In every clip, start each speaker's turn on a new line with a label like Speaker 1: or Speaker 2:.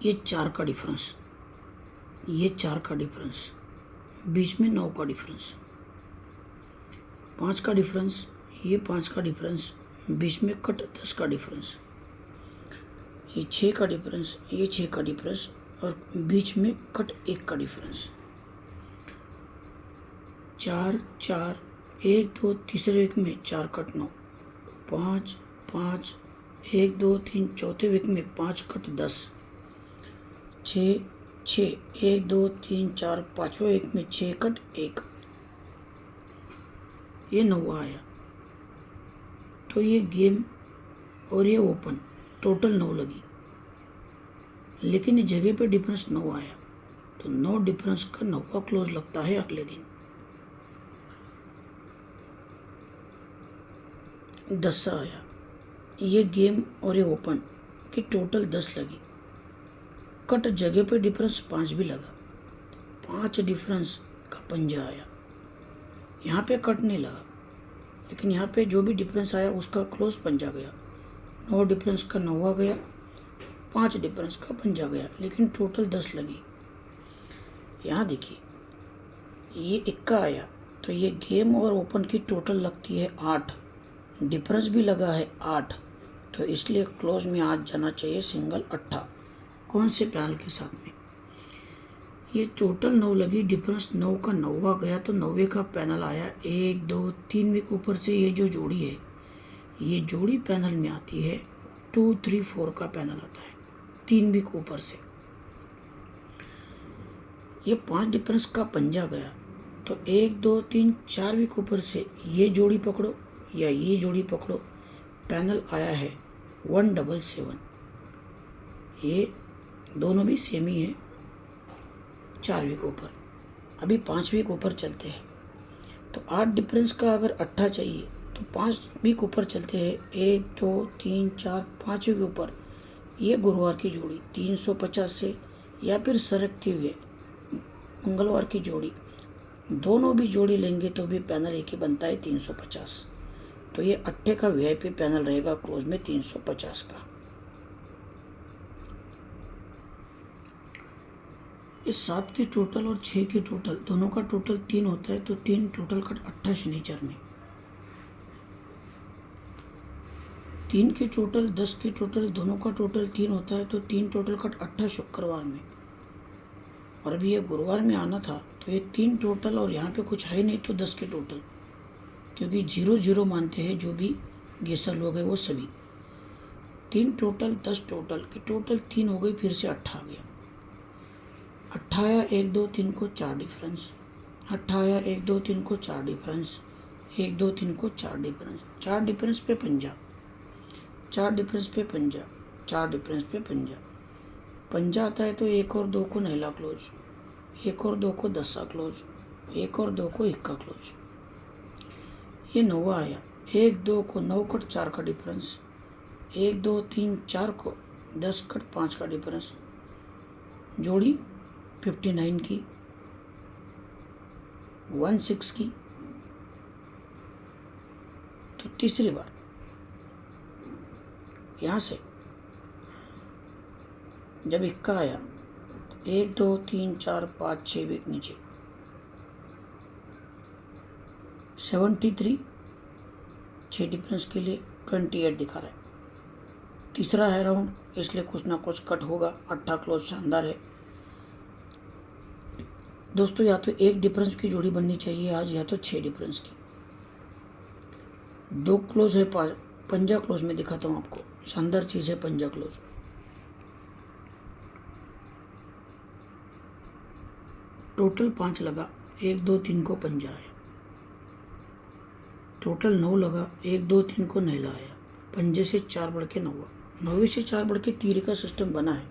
Speaker 1: ये 4 का डिफरेंस, ये 4 का डिफरेंस, बीच में 9 का डिफरेंस, 5 का डिफरेंस, ये 5 का डिफरेंस, बीच में कट 10 का डिफरेंस, ये 6 का डिफरेंस, ये 6 का डिफरेंस और बीच में कट 1 का डिफरेंस। 4 4 1 2 तीसरे वीक में 4 कट 9, 5 5 1 2 3 चौथे वीक में 5 कट 10, 6 6 1 2 3 4 पाँचवें वीक में 6 कट 1, ये 9 आया। तो ये गेम और ये ओपन टोटल 9 लगी, लेकिन इस जगह पे डिफरेंस 9 आया, तो 9 डिफरेंस का 9वां क्लोज लगता है अगले दिन। 10 आया, ये गेम और ये ओपन की टोटल 10 लगी, कट जगह पे डिफरेंस 5 भी लगा, 5 डिफरेंस का पंजा आया। यहाँ पे कट नहीं लगा, लेकिन यहाँ पे जो भी डिफरेंस आया उसका क्लोज पंजा गया। 9 डिफरेंस का 9वां गया, 5 डिफरेंस का पंजा गया, लेकिन टोटल 10 लगी। यहाँ देखिए ये 1 आया, तो ये गेम और ओपन की टोटल लगती है 8, डिफरेंस भी लगा है 8, तो इसलिए क्लोज में आज जाना चाहिए सिंगल 8। कौन से पैनल के साथ में? ये टोटल 9 लगी, डिफरेंस 9 का 9वां गया, तो 9वें का पैनल आया। 1 2 3 वीक ऊपर से ये जो जोड़ी है, ये जोड़ी पैनल में आती है। 2 3 4 का पैनल आता है 3 वीक ऊपर से। ये 5 डिफरेंस का पंजा गया, तो 1 2 3 4 वीक ऊपर से ये जोड़ी पकड़ो या ये जोड़ी पकड़ो, पैनल आया है 177। ये दोनों भी सेम ही है 4 वीक ऊपर। अभी 5 वीक ऊपर चलते हैं, तो 8 डिफरेंस का अगर 8 चाहिए तो 5 वीक ऊपर चलते हैं। 1 2 3 4 5 वीक ऊपर ये गुरुवार की जोड़ी 350 से, या फिर सरकते हुए मंगलवार की जोड़ी, दोनों भी जोड़ी लेंगे तो भी पैनल एक ही बनता है 350। तो ये 8 का वीआईपी पैनल रहेगा क्लोज में 350 का। इस 7 की टोटल और 6 की टोटल दोनों का टोटल 3 होता है, तो 3 टोटल कट 8 शनिचर में, 3 की टोटल 10 की टोटल दोनों का टोटल 3 होता है, तो 3 टोटल कट 8 शुक्रवार में। और अभी ये गुरुवार में आना था, तो ये 3 टोटल और यहाँ पे कुछ है नहीं, तो 10 के टोटल, क्योंकि 0 0 मानते हैं जो भी गेसर लोग हैं वो सभी। 3 टोटल 10 टोटल के टोटल 3 हो गई, फिर से 8 आ गया। 8 आया 1 2 3 को 4 डिफरेंस, 8 आया 1 2 3 को 4 डिफरेंस, 1 2 3 को 4 डिफरेंस, 4 डिफरेंस पे पंजा, 4 डिफरेंस पे पंजा, 4 डिफरेंस पे पंजा। पंजा आता है तो 1 और 2 को नहला क्लोज, 1 और 2 को 10 क्लोज, 1 और 2 को 1 का क्लोज। ये 9 आया, 1 2 को 9 कट 4 का डिफरेंस, 1 2 3 4 को 10 कट 5 का डिफरेंस, जोड़ी 59 की, 16 की। तो तीसरी बार यहाँ से जब 1 आया, 1 2 3 4 5 6 वीक नीचे 73, 6 डिफरेंस के लिए 28 दिखा रहा है। तीसरा है राउंड, इसलिए कुछ ना कुछ कट होगा। 8 क्लोज शानदार है दोस्तों। या तो 1 डिफरेंस की जोड़ी बननी चाहिए आज, या तो 6 डिफरेंस की। 2 क्लोज है, पंजा क्लोज में दिखाता हूँ आपको, शानदार चीज़ है पंजा क्लोज। टोटल 5 लगा, 1 2 3 को पंजा आया। टोटल 9 लगा, 1 2 3 को नहला आया। पंजे से 4 बढ़ के 9, 9 से 4 बढ़ के तीर का सिस्टम बना है।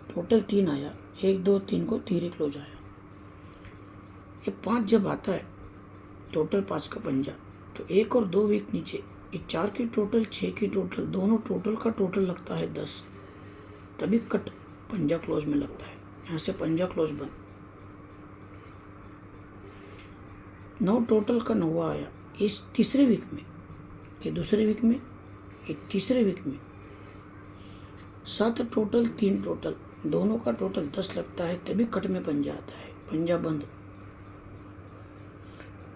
Speaker 1: टोटल 3 आया, 1 2 3 को तीर क्लोज आया। ये 5 जब आता है, टोटल 5 का पंजा, तो 1 और 2 वीक नीचे ये 4 की टोटल 6 की टोटल, दोनों टोटल का टोटल लगता है 10, तभी कट पंजा क्लोज में लगता है। यहाँ से पंजा क्लोज बंद। 9 टोटल का 9 आया इस तीसरे वीक में, ये दूसरे वीक में, ये तीसरे वीक में 7 टोटल 3 टोटल, दोनों का टोटल 10 लगता है, तभी कट में पंजा आता है, पंजा बंद।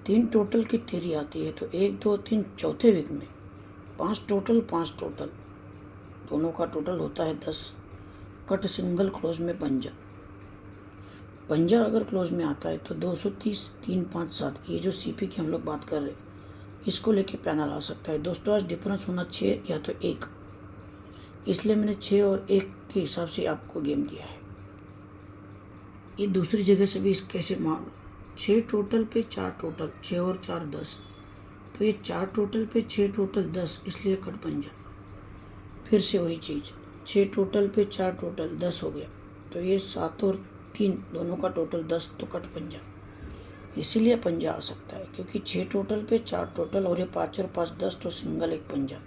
Speaker 1: 3 टोटल की तेरी आती है तो 1 2 3 चौथे विक में 5 टोटल 5 टोटल, दोनों का टोटल होता है 10, कट सिंगल क्लोज में पंजा। पंजा अगर क्लोज में आता है तो 230 3 5 7, ये जो सीपी की हम लोग बात कर रहे हैं, इसको लेके पैनल आ सकता है। दोस्तों आज डिफरेंस होना 6 या तो 1, इसलिए मैंने 6 और 1 के हिसाब से आपको गेम दिया है। ये दूसरी जगह से भी इस कैसे मान, 6 टोटल पे 4 टोटल, 6 और 4 10, तो ये 4 टोटल पे 6 टोटल 10, इसलिए कट पंजा। फिर से वही चीज़, 6 टोटल पे 4 टोटल 10 हो गया, तो ये 7 और 3 दोनों का टोटल 10, तो कट पंजा। इसीलिए पंजा आ सकता है क्योंकि 6 टोटल पे 4 टोटल और ये 5 और 5 10, तो सिंगल एक पंजा,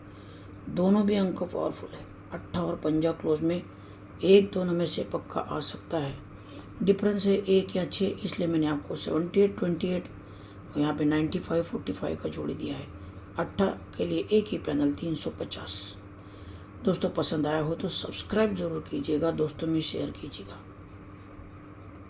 Speaker 1: दोनों भी अंक पावरफुल है। 8 और पंजा क्लोज में एक दोनों में से पक्का आ सकता है। डिफरेंस है 1 या 6, इसलिए मैंने आपको 78 28 और यहाँ पे 95 45 का जोड़ी दिया है। 8 के लिए एक ही पैनल 350। दोस्तों पसंद आया हो तो सब्सक्राइब ज़रूर कीजिएगा, दोस्तों में शेयर कीजिएगा।